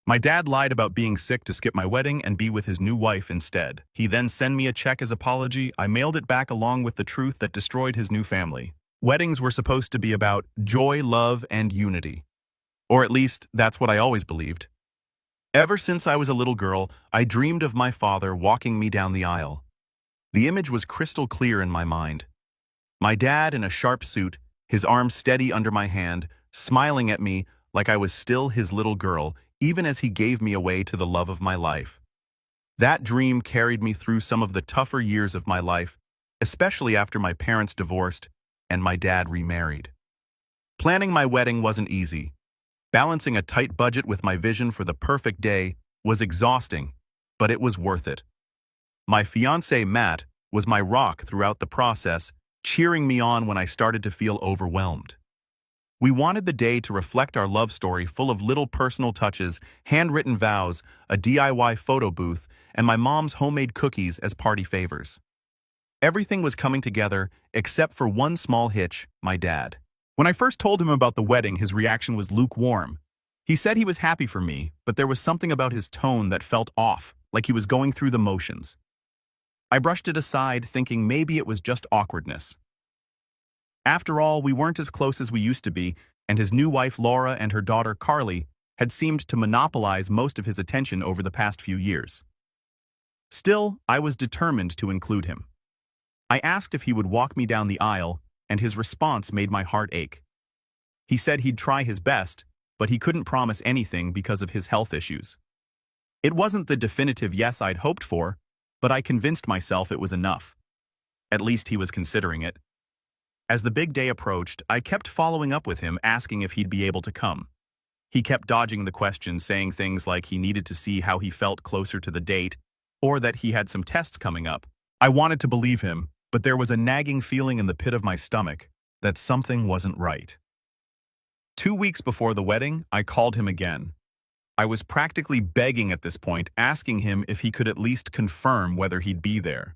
My dad lied about being sick to skip my wedding and be with his new wife instead. He then sent me a check as apology. I mailed it back along with the truth that destroyed his new family. Weddings were supposed to be about joy, love, and unity. Or at least, that's what I always believed. Ever since I was a little girl, I dreamed of my father walking me down the aisle. The image was crystal clear in my mind. My dad in a sharp suit, his arm steady under my hand, smiling at me like I was still his little girl, even as he gave me away to the love of my life. That dream carried me through some of the tougher years of my life, especially after my parents divorced and my dad remarried. Planning my wedding wasn't easy. Balancing a tight budget with my vision for the perfect day was exhausting, but it was worth it. My fiancé, Matt, was my rock throughout the process, cheering me on when I started to feel overwhelmed. We wanted the day to reflect our love story full of little personal touches, handwritten vows, a DIY photo booth, and my mom's homemade cookies as party favors. Everything was coming together except for one small hitch, my dad. When I first told him about the wedding, his reaction was lukewarm. He said he was happy for me, but there was something about his tone that felt off, like he was going through the motions. I brushed it aside, thinking maybe it was just awkwardness. After all, we weren't as close as we used to be, and his new wife Laura and her daughter Qley had seemed to monopolize most of his attention over the past few years. Still, I was determined to include him. I asked if he would walk me down the aisle, and his response made my heart ache. He said he'd try his best, but he couldn't promise anything because of his health issues. It wasn't the definitive yes I'd hoped for, but I convinced myself it was enough. At least he was considering it. As the big day approached, I kept following up with him, asking if he'd be able to come. He kept dodging the question, saying things like he needed to see how he felt closer to the date, or that he had some tests coming up. I wanted to believe him, but there was a nagging feeling in the pit of my stomach that something wasn't right. 2 weeks before the wedding, I called him again. I was practically begging at this point, asking him if he could at least confirm whether he'd be there.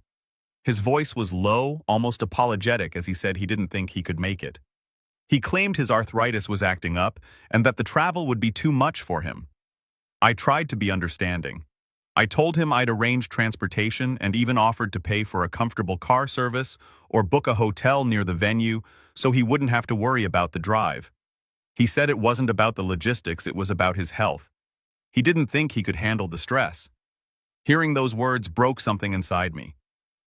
His voice was low, almost apologetic, as he said he didn't think he could make it. He claimed his arthritis was acting up and that the travel would be too much for him. I tried to be understanding. I told him I'd arrange transportation and even offered to pay for a comfortable car service or book a hotel near the venue so he wouldn't have to worry about the drive. He said it wasn't about the logistics, it was about his health. He didn't think he could handle the stress. Hearing those words broke something inside me.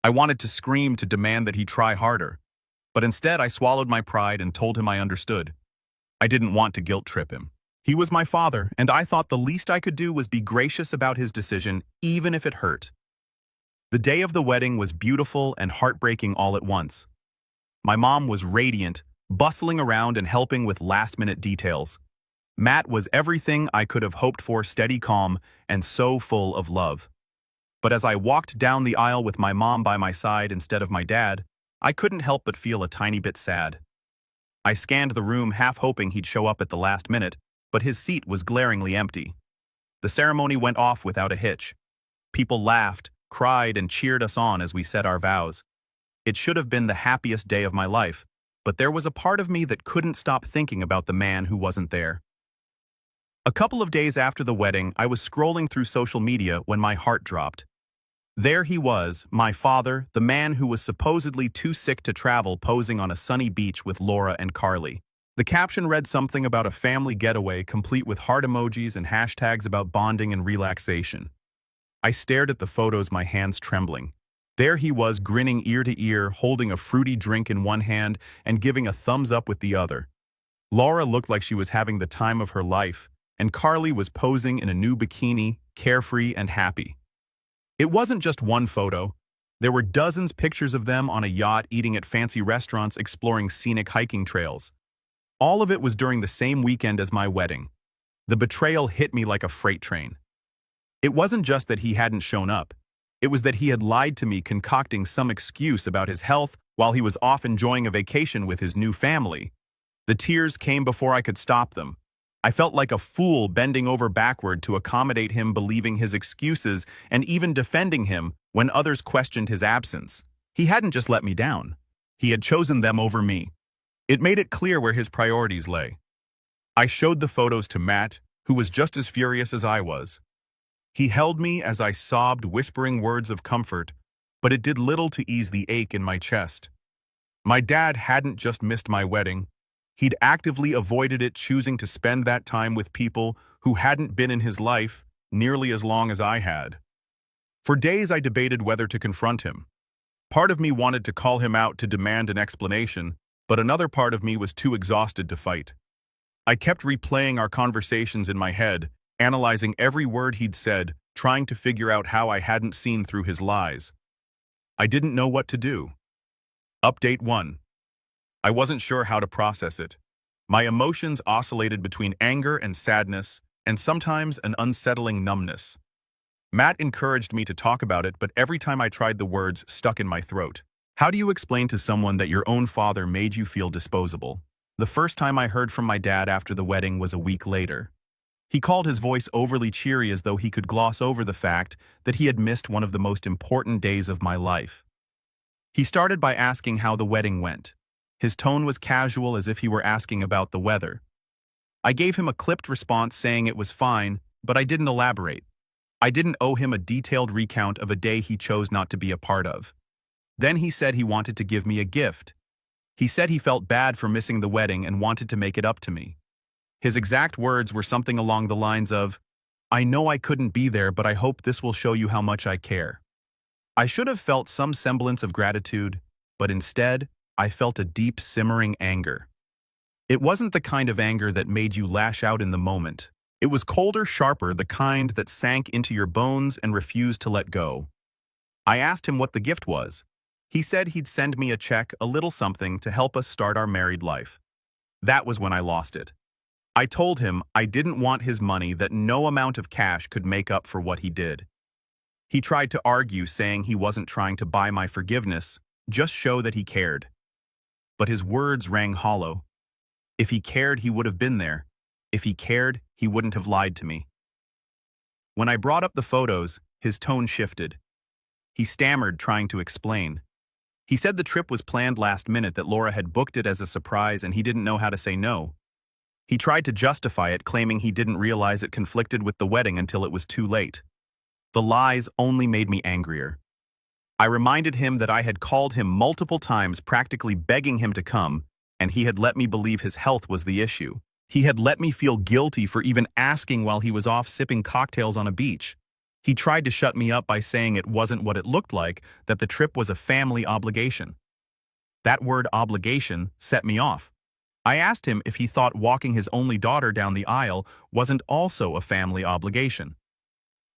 I wanted to scream to demand that he try harder, but instead I swallowed my pride and told him I understood. I didn't want to guilt trip him. He was my father, and I thought the least I could do was be gracious about his decision, even if it hurt. The day of the wedding was beautiful and heartbreaking all at once. My mom was radiant, bustling around and helping with last-minute details. Matt was everything I could have hoped for, steady, calm, and so full of love. But as I walked down the aisle with my mom by my side instead of my dad, I couldn't help but feel a tiny bit sad. I scanned the room, half hoping he'd show up at the last minute, but his seat was glaringly empty. The ceremony went off without a hitch. People laughed, cried, and cheered us on as we said our vows. It should have been the happiest day of my life, but there was a part of me that couldn't stop thinking about the man who wasn't there. A couple of days after the wedding, I was scrolling through social media when my heart dropped. There he was, my father, the man who was supposedly too sick to travel, posing on a sunny beach with Laura and Qley. The caption read something about a family getaway, complete with heart emojis and hashtags about bonding and relaxation. I stared at the photos, my hands trembling. There he was, grinning ear to ear, holding a fruity drink in one hand and giving a thumbs up with the other. Laura looked like she was having the time of her life, and Qley was posing in a new bikini, carefree and happy. It wasn't just one photo. There were dozens of pictures of them on a yacht, eating at fancy restaurants, exploring scenic hiking trails. All of it was during the same weekend as my wedding. The betrayal hit me like a freight train. It wasn't just that he hadn't shown up. It was that he had lied to me, concocting some excuse about his health while he was off enjoying a vacation with his new family. The tears came before I could stop them. I felt like a fool, bending over backward to accommodate him, believing his excuses and even defending him when others questioned his absence. He hadn't just let me down. He had chosen them over me. It made it clear where his priorities lay. I showed the photos to Matt, who was just as furious as I was. He held me as I sobbed, whispering words of comfort, but it did little to ease the ache in my chest. My dad hadn't just missed my wedding. He'd actively avoided it, choosing to spend that time with people who hadn't been in his life nearly as long as I had. For days I debated whether to confront him. Part of me wanted to call him out to demand an explanation, but another part of me was too exhausted to fight. I kept replaying our conversations in my head, analyzing every word he'd said, trying to figure out how I hadn't seen through his lies. I didn't know what to do. Update 1. I wasn't sure how to process it. My emotions oscillated between anger and sadness, and sometimes an unsettling numbness. Matt encouraged me to talk about it, but every time I tried, the words stuck in my throat. How do you explain to someone that your own father made you feel disposable? The first time I heard from my dad after the wedding was a week later. He called his voice overly cheery, as though he could gloss over the fact that he had missed one of the most important days of my life. He started by asking how the wedding went. His tone was casual, as if he were asking about the weather. I gave him a clipped response saying it was fine, but I didn't elaborate. I didn't owe him a detailed recount of a day he chose not to be a part of. Then he said he wanted to give me a gift. He said he felt bad for missing the wedding and wanted to make it up to me. His exact words were something along the lines of, "I know I couldn't be there, but I hope this will show you how much I care." I should have felt some semblance of gratitude, but instead, I felt a deep, simmering anger. It wasn't the kind of anger that made you lash out in the moment. It was colder, sharper, the kind that sank into your bones and refused to let go. I asked him what the gift was. He said he'd send me a check, a little something, to help us start our married life. That was when I lost it. I told him I didn't want his money, that no amount of cash could make up for what he did. He tried to argue, saying he wasn't trying to buy my forgiveness, just show that he cared. But his words rang hollow. If he cared, he would have been there. If he cared, he wouldn't have lied to me. When I brought up the photos, his tone shifted. He stammered, trying to explain. He said the trip was planned last minute, that Laura had booked it as a surprise and he didn't know how to say no. He tried to justify it, claiming he didn't realize it conflicted with the wedding until it was too late. The lies only made me angrier. I reminded him that I had called him multiple times, practically begging him to come, and he had let me believe his health was the issue. He had let me feel guilty for even asking while he was off sipping cocktails on a beach. He tried to shut me up by saying it wasn't what it looked like, that the trip was a family obligation. That word obligation set me off. I asked him if he thought walking his only daughter down the aisle wasn't also a family obligation.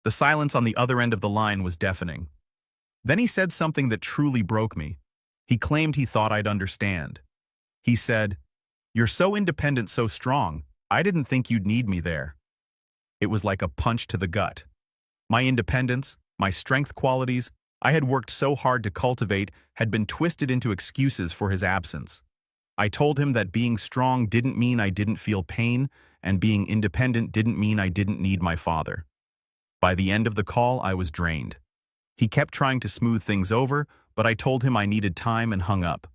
The silence on the other end of the line was deafening. Then he said something that truly broke me. He claimed he thought I'd understand. He said, "You're so independent, so strong. I didn't think you'd need me there." It was like a punch to the gut. My independence, my strength qualities I had worked so hard to cultivate, had been twisted into excuses for his absence. I told him that being strong didn't mean I didn't feel pain, and being independent didn't mean I didn't need my father. By the end of the call, I was drained. He kept trying to smooth things over, but I told him I needed time and hung up.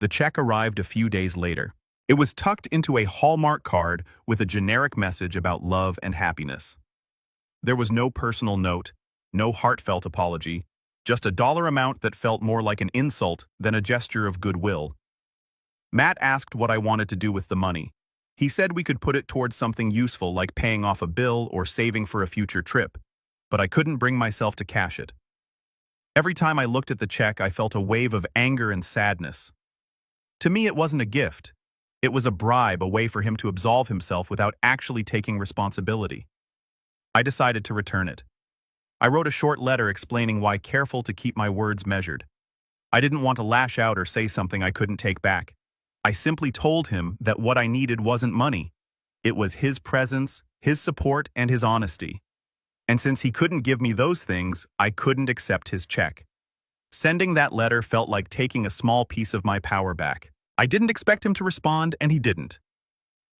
The check arrived a few days later. It was tucked into a Hallmark card with a generic message about love and happiness. There was no personal note, no heartfelt apology, just a dollar amount that felt more like an insult than a gesture of goodwill. Matt asked what I wanted to do with the money. He said we could put it towards something useful, like paying off a bill or saving for a future trip, but I couldn't bring myself to cash it. Every time I looked at the check, I felt a wave of anger and sadness. To me, it wasn't a gift. It was a bribe, a way for him to absolve himself without actually taking responsibility. I decided to return it. I wrote a short letter explaining why, careful to keep my words measured. I didn't want to lash out or say something I couldn't take back. I simply told him that what I needed wasn't money. It was his presence, his support, and his honesty. And since he couldn't give me those things, I couldn't accept his check. Sending that letter felt like taking a small piece of my power back. I didn't expect him to respond, and he didn't.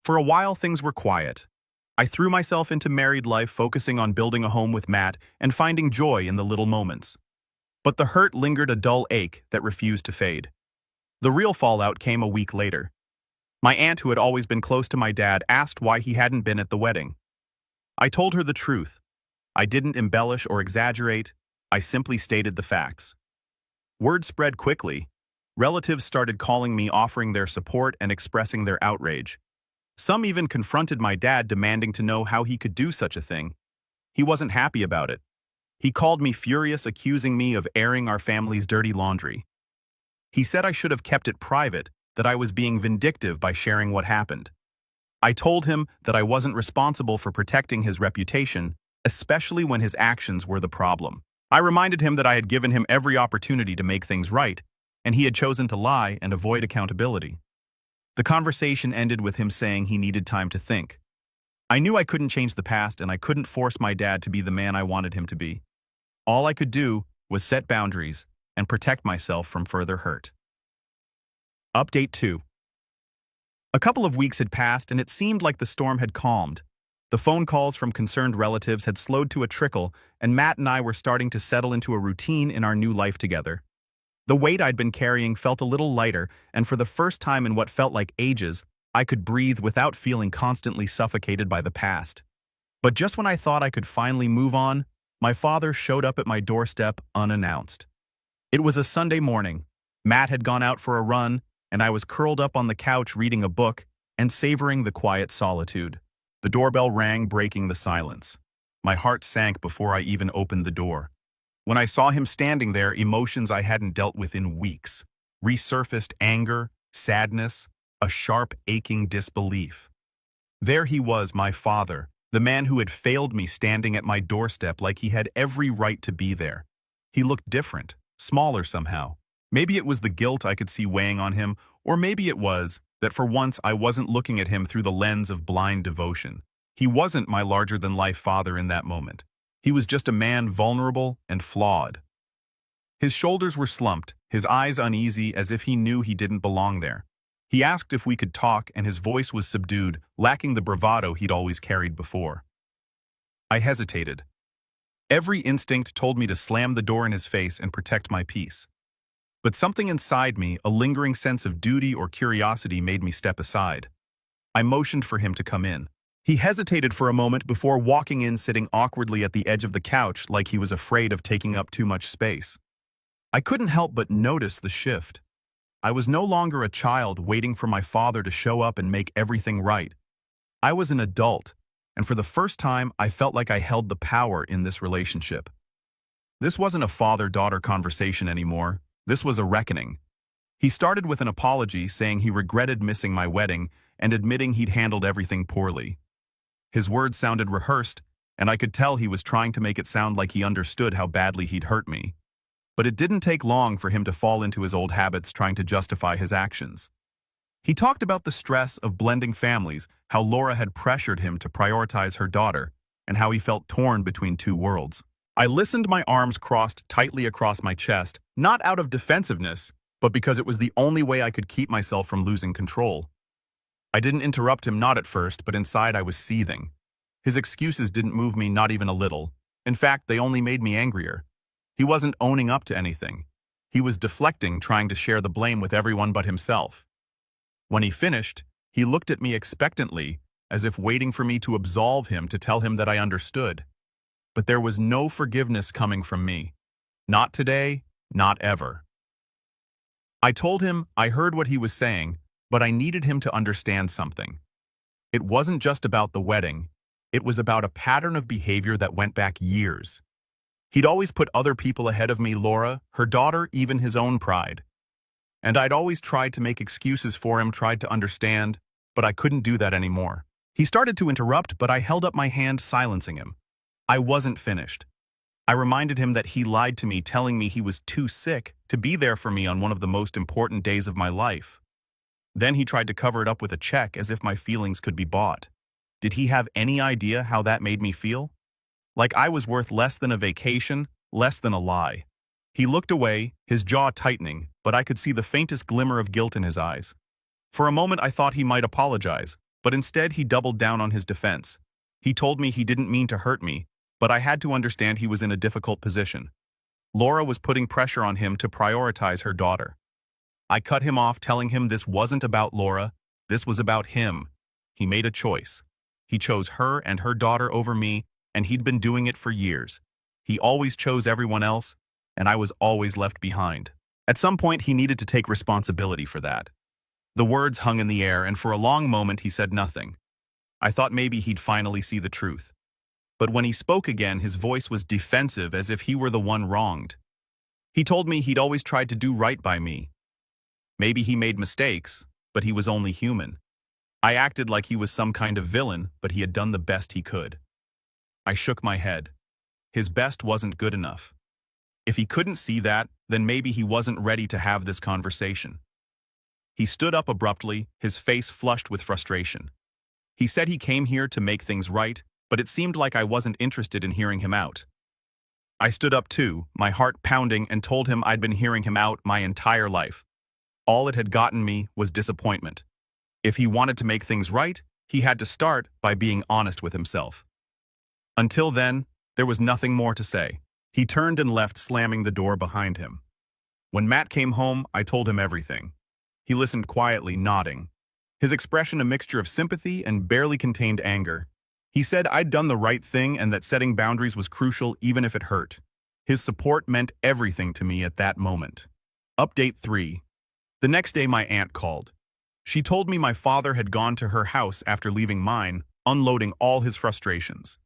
For a while, things were quiet. I threw myself into married life, focusing on building a home with Matt and finding joy in the little moments. But the hurt lingered, a dull ache that refused to fade. The real fallout came a week later. My aunt, who had always been close to my dad, asked why he hadn't been at the wedding. I told her the truth. I didn't embellish or exaggerate. I simply stated the facts. Word spread quickly. Relatives started calling me, offering their support and expressing their outrage. Some even confronted my dad, demanding to know how he could do such a thing. He wasn't happy about it. He called me furious, accusing me of airing our family's dirty laundry. He said I should have kept it private, that I was being vindictive by sharing what happened. I told him that I wasn't responsible for protecting his reputation, especially when his actions were the problem. I reminded him that I had given him every opportunity to make things right, and he had chosen to lie and avoid accountability. The conversation ended with him saying he needed time to think. I knew I couldn't change the past, and I couldn't force my dad to be the man I wanted him to be. All I could do was set boundaries and protect myself from further hurt. Update 2. A couple of weeks had passed, and it seemed like the storm had calmed. The phone calls from concerned relatives had slowed to a trickle, and Matt and I were starting to settle into a routine in our new life together. The weight I'd been carrying felt a little lighter, and for the first time in what felt like ages, I could breathe without feeling constantly suffocated by the past. But just when I thought I could finally move on, my father showed up at my doorstep unannounced. It was a Sunday morning. Matt had gone out for a run, and I was curled up on the couch reading a book and savoring the quiet solitude. The doorbell rang, breaking the silence. My heart sank before I even opened the door. When I saw him standing there, emotions I hadn't dealt with in weeks resurfaced: anger, sadness, a sharp, aching disbelief. There he was, my father, the man who had failed me, standing at my doorstep like he had every right to be there. He looked different, smaller somehow. Maybe it was the guilt I could see weighing on him, or maybe it was that for once I wasn't looking at him through the lens of blind devotion. He wasn't my larger-than-life father in that moment. He was just a man, vulnerable and flawed. His shoulders were slumped, his eyes uneasy, as if he knew he didn't belong there. He asked if we could talk, and his voice was subdued, lacking the bravado he'd always carried before. I hesitated. Every instinct told me to slam the door in his face and protect my peace. But something inside me, a lingering sense of duty or curiosity, made me step aside. I motioned for him to come in. He hesitated for a moment before walking in, sitting awkwardly at the edge of the couch like he was afraid of taking up too much space. I couldn't help but notice the shift. I was no longer a child waiting for my father to show up and make everything right. I was an adult, and for the first time, I felt like I held the power in this relationship. This wasn't a father-daughter conversation anymore. This was a reckoning. He started with an apology, saying he regretted missing my wedding and admitting he'd handled everything poorly. His words sounded rehearsed, and I could tell he was trying to make it sound like he understood how badly he'd hurt me. But it didn't take long for him to fall into his old habits, trying to justify his actions. He talked about the stress of blending families, how Laura had pressured him to prioritize her daughter, and how he felt torn between two worlds. I listened, my arms crossed tightly across my chest, not out of defensiveness, but because it was the only way I could keep myself from losing control. I didn't interrupt him, not at first, but inside I was seething. His excuses didn't move me, not even a little. In fact, they only made me angrier. He wasn't owning up to anything. He was deflecting, trying to share the blame with everyone but himself. When he finished, he looked at me expectantly, as if waiting for me to absolve him, to tell him that I understood. But there was no forgiveness coming from me. Not today, not ever. I told him I heard what he was saying, but I needed him to understand something. It wasn't just about the wedding. It was about a pattern of behavior that went back years. He'd always put other people ahead of me, Laura, her daughter, even his own pride. And I'd always tried to make excuses for him, tried to understand, but I couldn't do that anymore. He started to interrupt, but I held up my hand, silencing him. I wasn't finished. I reminded him that he lied to me, telling me he was too sick to be there for me on one of the most important days of my life. Then he tried to cover it up with a check, as if my feelings could be bought. Did he have any idea how that made me feel? Like I was worth less than a vacation, less than a lie. He looked away, his jaw tightening, but I could see the faintest glimmer of guilt in his eyes. For a moment I thought he might apologize, but instead he doubled down on his defense. He told me he didn't mean to hurt me, but I had to understand he was in a difficult position. Laura was putting pressure on him to prioritize her daughter. I cut him off, telling him this wasn't about Laura, This was about him. He made a choice. He chose her and her daughter over me, and he'd been doing it for years. He always chose everyone else, and I was always left behind. At some point, he needed to take responsibility for that. The words hung in the air, and for a long moment he said nothing. I thought maybe he'd finally see the truth. But when he spoke again, his voice was defensive, as if he were the one wronged. He told me he'd always tried to do right by me. Maybe he made mistakes, but he was only human. I acted like he was some kind of villain, but he had done the best he could. I shook my head. His best wasn't good enough. If he couldn't see that, then maybe he wasn't ready to have this conversation. He stood up abruptly, his face flushed with frustration. He said he came here to make things right, but it seemed like I wasn't interested in hearing him out. I stood up too, my heart pounding, and told him I'd been hearing him out my entire life. All it had gotten me was disappointment. If he wanted to make things right, he had to start by being honest with himself. Until then, there was nothing more to say. He turned and left, slamming the door behind him. When Matt came home, I told him everything. He listened quietly, nodding. His expression a mixture of sympathy and barely contained anger. He said I'd done the right thing and that setting boundaries was crucial even if it hurt. His support meant everything to me at that moment. Update 3. The next day my aunt called. She told me my father had gone to her house after leaving mine, unloading all his frustrations.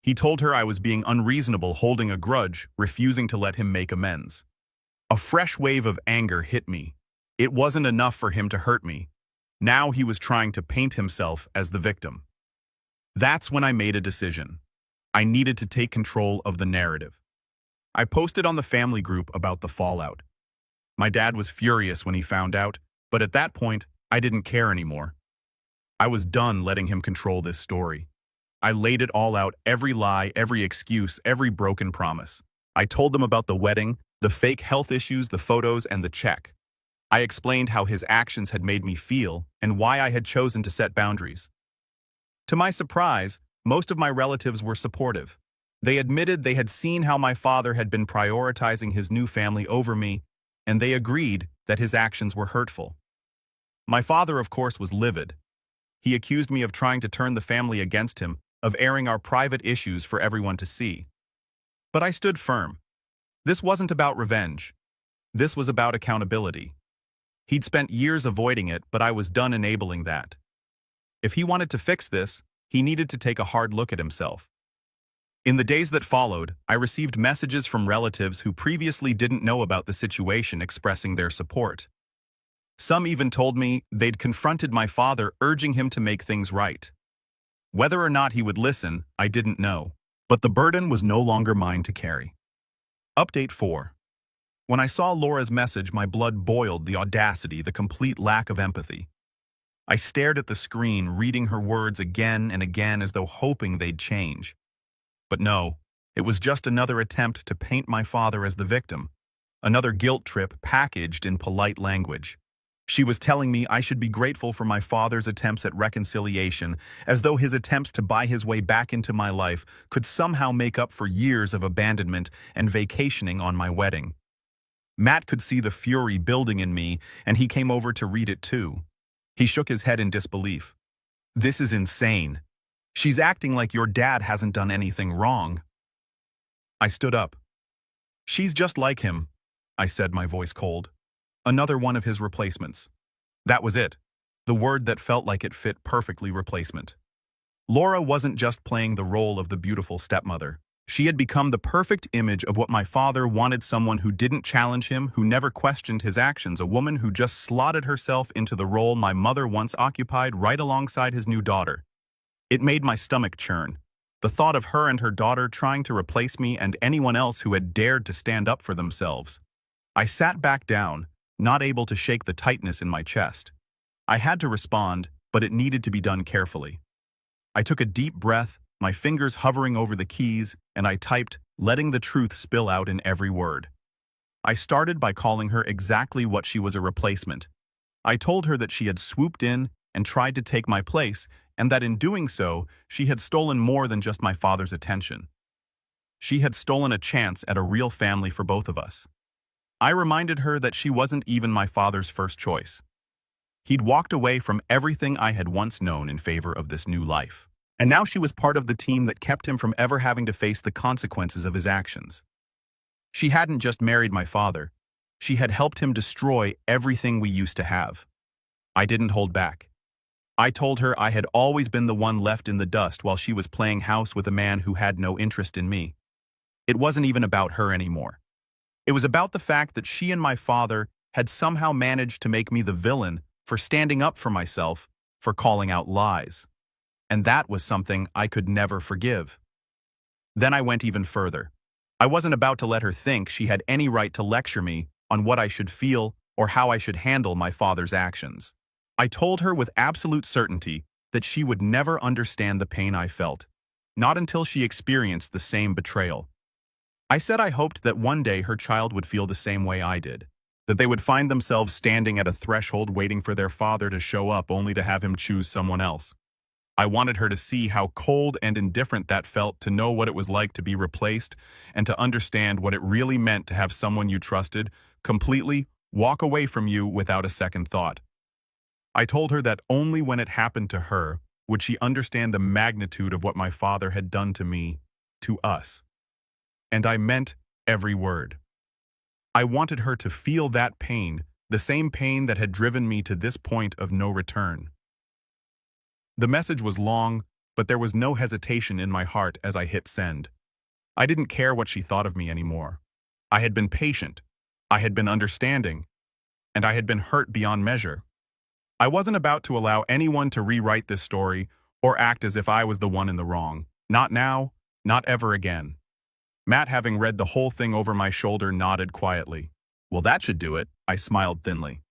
He told her I was being unreasonable, holding a grudge, refusing to let him make amends. A fresh wave of anger hit me. It wasn't enough for him to hurt me. Now he was trying to paint himself as the victim. That's when I made a decision. I needed to take control of the narrative. I posted on the family group about the fallout. My dad was furious when he found out, but at that point, I didn't care anymore. I was done letting him control this story. I laid it all out, every lie, every excuse, every broken promise. I told them about the wedding, the fake health issues, the photos, and the check. I explained how his actions had made me feel and why I had chosen to set boundaries. To my surprise, most of my relatives were supportive. They admitted they had seen how my father had been prioritizing his new family over me, and they agreed that his actions were hurtful. My father, of course, was livid. He accused me of trying to turn the family against him, of airing our private issues for everyone to see. But I stood firm. This wasn't about revenge. This was about accountability. He'd spent years avoiding it, but I was done enabling that. If he wanted to fix this, he needed to take a hard look at himself. In the days that followed, I received messages from relatives who previously didn't know about the situation expressing their support. Some even told me they'd confronted my father, urging him to make things right. Whether or not he would listen, I didn't know, but the burden was no longer mine to carry. Update 4. When I saw Laura's message, my blood boiled. The audacity, the complete lack of empathy. I stared at the screen, reading her words again and again as though hoping they'd change. But no, it was just another attempt to paint my father as the victim, another guilt trip packaged in polite language. She was telling me I should be grateful for my father's attempts at reconciliation, as though his attempts to buy his way back into my life could somehow make up for years of abandonment and vacationing on my wedding. Matt could see the fury building in me, and he came over to read it too. He shook his head in disbelief. This is insane. She's acting like your dad hasn't done anything wrong. I stood up. She's just like him, I said, my voice cold. Another one of his replacements. That was it. The word that felt like it fit perfectly: replacement. Laura wasn't just playing the role of the beautiful stepmother. She had become the perfect image of what my father wanted: someone who didn't challenge him, who never questioned his actions, a woman who just slotted herself into the role my mother once occupied right alongside his new daughter. It made my stomach churn. The thought of her and her daughter trying to replace me and anyone else who had dared to stand up for themselves. I sat back down, not able to shake the tightness in my chest. I had to respond, but it needed to be done carefully. I took a deep breath, my fingers hovering over the keys, and I typed, letting the truth spill out in every word. I started by calling her exactly what she was: a replacement. I told her that she had swooped in and tried to take my place, and that in doing so, she had stolen more than just my father's attention. She had stolen a chance at a real family for both of us. I reminded her that she wasn't even my father's first choice. He'd walked away from everything I had once known in favor of this new life. And now she was part of the team that kept him from ever having to face the consequences of his actions. She hadn't just married my father. She had helped him destroy everything we used to have. I didn't hold back. I told her I had always been the one left in the dust while she was playing house with a man who had no interest in me. It wasn't even about her anymore. It was about the fact that she and my father had somehow managed to make me the villain for standing up for myself, for calling out lies. And that was something I could never forgive. Then I went even further. I wasn't about to let her think she had any right to lecture me on what I should feel or how I should handle my father's actions. I told her with absolute certainty that she would never understand the pain I felt, not until she experienced the same betrayal. I said I hoped that one day her child would feel the same way I did, that they would find themselves standing at a threshold waiting for their father to show up only to have him choose someone else. I wanted her to see how cold and indifferent that felt, to know what it was like to be replaced, and to understand what it really meant to have someone you trusted completely walk away from you without a second thought. I told her that only when it happened to her would she understand the magnitude of what my father had done to me, to us. And I meant every word. I wanted her to feel that pain, the same pain that had driven me to this point of no return. The message was long, but there was no hesitation in my heart as I hit send. I didn't care what she thought of me anymore. I had been patient, I had been understanding, and I had been hurt beyond measure. I wasn't about to allow anyone to rewrite this story or act as if I was the one in the wrong. Not now, not ever again. Matt, having read the whole thing over my shoulder, nodded quietly. Well, that should do it, I smiled thinly.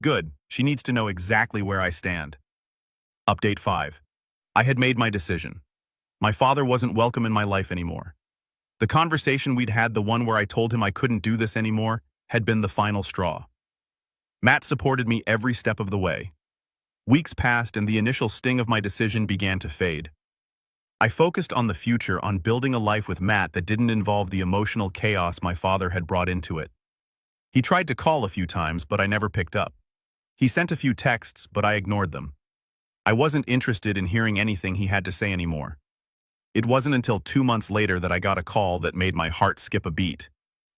Good, she needs to know exactly where I stand. Update 5. I had made my decision. My father wasn't welcome in my life anymore. The conversation we'd had, the one where I told him I couldn't do this anymore, had been the final straw. Matt supported me every step of the way. Weeks passed and the initial sting of my decision began to fade. I focused on the future, on building a life with Matt that didn't involve the emotional chaos my father had brought into it. He tried to call a few times, but I never picked up. He sent a few texts, but I ignored them. I wasn't interested in hearing anything he had to say anymore. It wasn't until 2 months later that I got a call that made my heart skip a beat.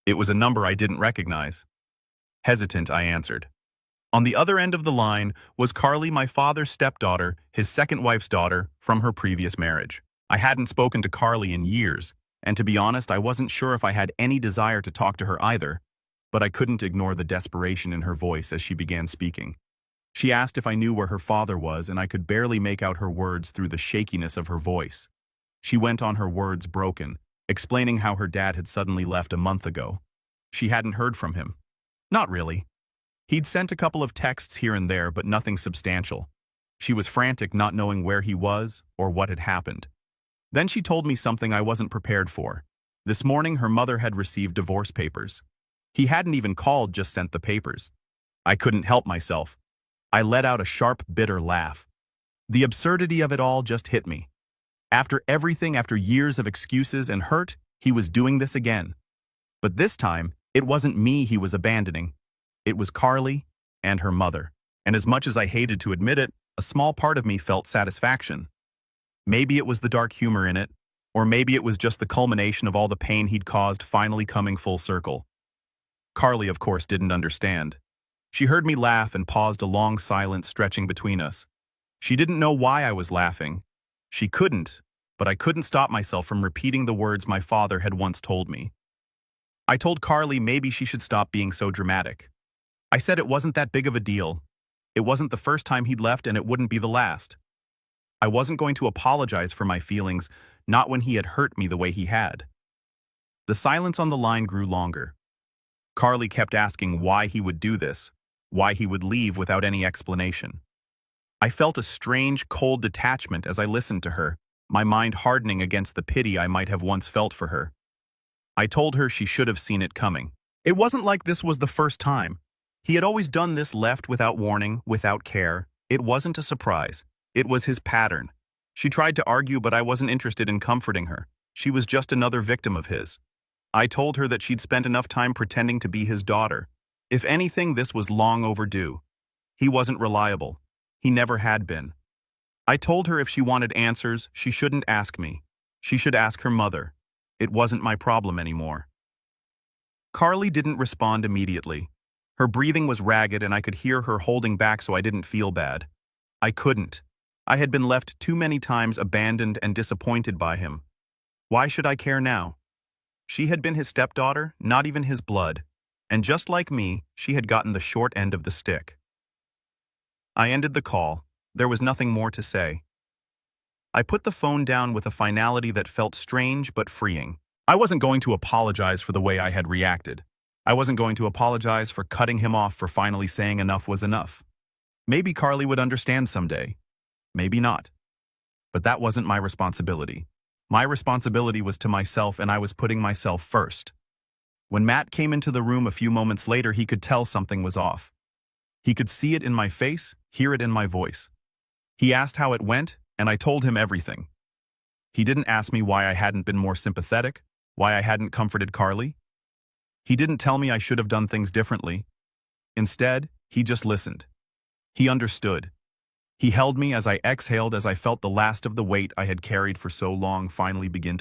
It was a number I didn't recognize. Hesitant, I answered. On the other end of the line was Qley, my father's stepdaughter, his second wife's daughter, from her previous marriage. I hadn't spoken to Qley in years, and to be honest, I wasn't sure if I had any desire to talk to her either, but I couldn't ignore the desperation in her voice as she began speaking. She asked if I knew where her father was, and I could barely make out her words through the shakiness of her voice. She went on, her words broken, explaining how her dad had suddenly left a month ago. She hadn't heard from him. Not really. He'd sent a couple of texts here and there, but nothing substantial. She was frantic, not knowing where he was or what had happened. Then she told me something I wasn't prepared for. This morning, her mother had received divorce papers. He hadn't even called, just sent the papers. I couldn't help myself. I let out a sharp, bitter laugh. The absurdity of it all just hit me. After everything, after years of excuses and hurt, he was doing this again. But this time, it wasn't me he was abandoning. It was Qley and her mother. And as much as I hated to admit it, a small part of me felt satisfaction. Maybe it was the dark humor in it, or maybe it was just the culmination of all the pain he'd caused finally coming full circle. Qley, of course, didn't understand. She heard me laugh and paused, a long silence stretching between us. She didn't know why I was laughing. She couldn't, but I couldn't stop myself from repeating the words my father had once told me. I told Qley maybe she should stop being so dramatic. I said it wasn't that big of a deal. It wasn't the first time he'd left, and it wouldn't be the last. I wasn't going to apologize for my feelings, not when he had hurt me the way he had. The silence on the line grew longer. Qley kept asking why he would do this, why he would leave without any explanation. I felt a strange, cold detachment as I listened to her, my mind hardening against the pity I might have once felt for her. I told her she should have seen it coming. It wasn't like this was the first time. He had always done this, left without warning, without care. It wasn't a surprise. It was his pattern. She tried to argue, but I wasn't interested in comforting her. She was just another victim of his. I told her that she'd spent enough time pretending to be his daughter. If anything, this was long overdue. He wasn't reliable. He never had been. I told her if she wanted answers, she shouldn't ask me. She should ask her mother. It wasn't my problem anymore. Qley didn't respond immediately. Her breathing was ragged and I could hear her holding back so I didn't feel bad. I couldn't. I had been left too many times abandoned and disappointed by him. Why should I care now? She had been his stepdaughter, not even his blood. And just like me, she had gotten the short end of the stick. I ended the call. There was nothing more to say. I put the phone down with a finality that felt strange but freeing. I wasn't going to apologize for the way I had reacted. I wasn't going to apologize for cutting him off for finally saying enough was enough. Maybe Qley would understand someday. Maybe not. But that wasn't my responsibility. My responsibility was to myself, and I was putting myself first. When Matt came into the room a few moments later, he could tell something was off. He could see it in my face, hear it in my voice. He asked how it went, and I told him everything. He didn't ask me why I hadn't been more sympathetic, why I hadn't comforted Qley. He didn't tell me I should have done things differently. Instead, he just listened. He understood. He held me as I exhaled, as I felt the last of the weight I had carried for so long finally begin